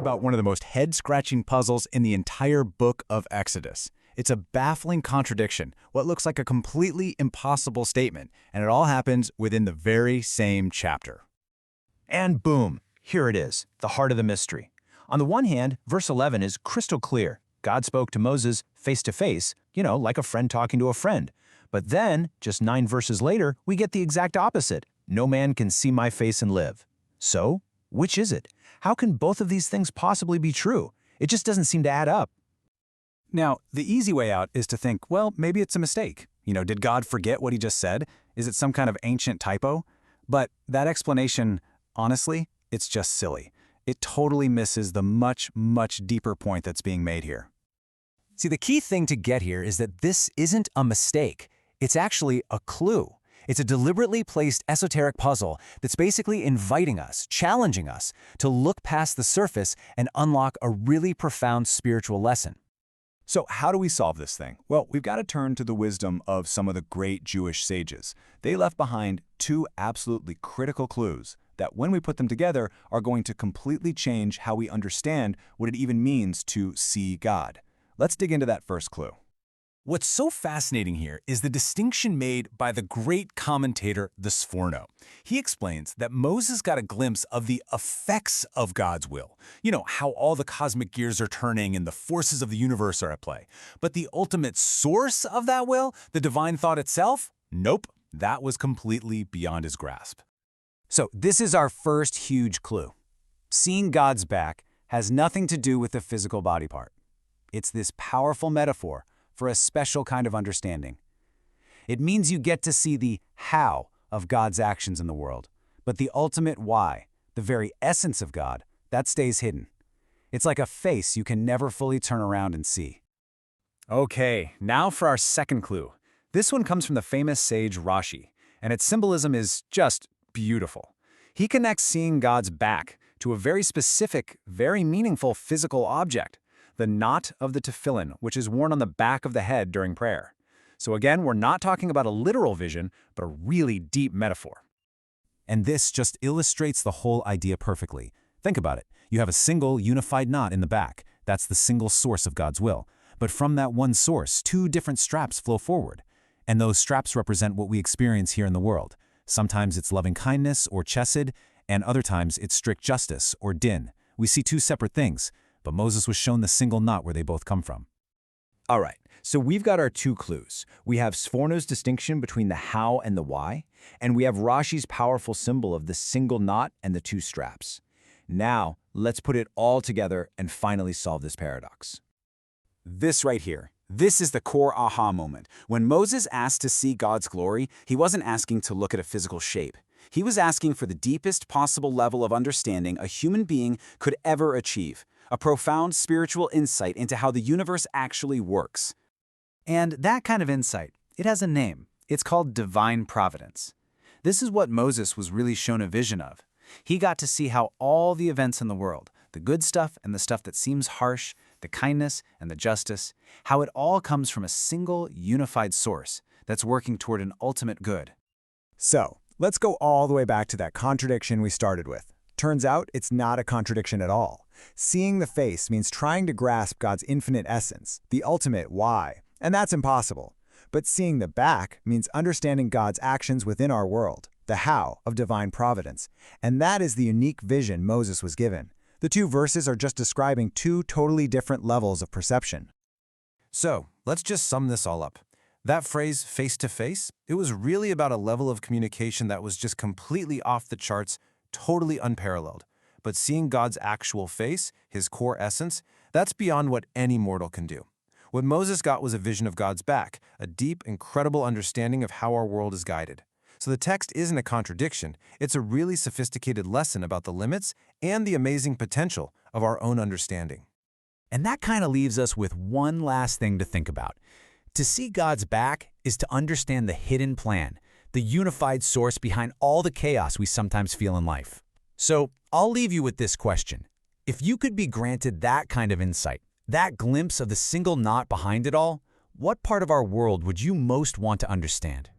about one of the most head-scratching puzzles in the entire book of Exodus. It's a baffling contradiction, what looks like a completely impossible statement, and it all happens within the very same chapter. And boom, here it is, the heart of the mystery. On the one hand, verse 11 is crystal clear. God spoke to Moses face to face, like a friend talking to a friend. But then, just 9 verses later, we get the exact opposite. No man can see my face and live. So, which is it? How can both of these things possibly be true? It just doesn't seem to add up. Now, the easy way out is to think, well, maybe it's a mistake. Did God forget what he just said? Is it some kind of ancient typo? But that explanation, honestly, it's just silly. It totally misses the much, much deeper point that's being made here. See, the key thing to get here is that this isn't a mistake. It's actually a clue. It's a deliberately placed esoteric puzzle that's basically inviting us, challenging us, to look past the surface and unlock a really profound spiritual lesson. So how do we solve this thing? Well, we've got to turn to the wisdom of some of the great Jewish sages. They left behind 2 absolutely critical clues that, when we put them together, are going to completely change how we understand what it even means to see God. Let's dig into that first clue. What's so fascinating here is the distinction made by the great commentator, the Sforno. He explains that Moses got a glimpse of the effects of God's will. How all the cosmic gears are turning and the forces of the universe are at play. But the ultimate source of that will, the divine thought itself? Nope, that was completely beyond his grasp. So this is our first huge clue. Seeing God's back has nothing to do with the physical body part. It's this powerful metaphor for a special kind of understanding. It means you get to see the how of God's actions in the world, but the ultimate why, the very essence of God, that stays hidden. It's like a face you can never fully turn around and see. Okay, now for our second clue. This one comes from the famous sage Rashi, and its symbolism is just beautiful. He connects seeing God's back to a very specific, very meaningful physical object, the knot of the tefillin, which is worn on the back of the head during prayer. So again, we're not talking about a literal vision, but a really deep metaphor. And this just illustrates the whole idea perfectly. Think about it. You have a single, unified knot in the back. That's the single source of God's will. But from that one source, 2 different straps flow forward. And those straps represent what we experience here in the world. Sometimes it's loving kindness or chesed, and other times it's strict justice or din. We see 2 separate things, but Moses was shown the single knot where they both come from. All right, so we've got our 2 clues. We have Sforno's distinction between the how and the why, and we have Rashi's powerful symbol of the single knot and the 2 straps. Now, let's put it all together and finally solve this paradox. This right here. This is the core aha moment. When Moses asked to see God's glory, he wasn't asking to look at a physical shape. He was asking for the deepest possible level of understanding a human being could ever achieve, a profound spiritual insight into how the universe actually works. And that kind of insight, it has a name. It's called divine providence. This is what Moses was really shown a vision of. He got to see how all the events in the world, the good stuff and the stuff that seems harsh, the kindness and the justice, how it all comes from a single, unified source that's working toward an ultimate good. So, let's go all the way back to that contradiction we started with. Turns out it's not a contradiction at all. Seeing the face means trying to grasp God's infinite essence, the ultimate why, and that's impossible. But seeing the back means understanding God's actions within our world, the how of divine providence, and that is the unique vision Moses was given. The 2 verses are just describing 2 totally different levels of perception. So, let's just sum this all up. That phrase, face to face, it was really about a level of communication that was just completely off the charts, totally unparalleled. But seeing God's actual face, his core essence, that's beyond what any mortal can do. What Moses got was a vision of God's back, a deep, incredible understanding of how our world is guided. So the text isn't a contradiction, it's a really sophisticated lesson about the limits and the amazing potential of our own understanding. And that kind of leaves us with one last thing to think about. To see God's back is to understand the hidden plan, the unified source behind all the chaos we sometimes feel in life. So I'll leave you with this question. If you could be granted that kind of insight, that glimpse of the single knot behind it all, what part of our world would you most want to understand?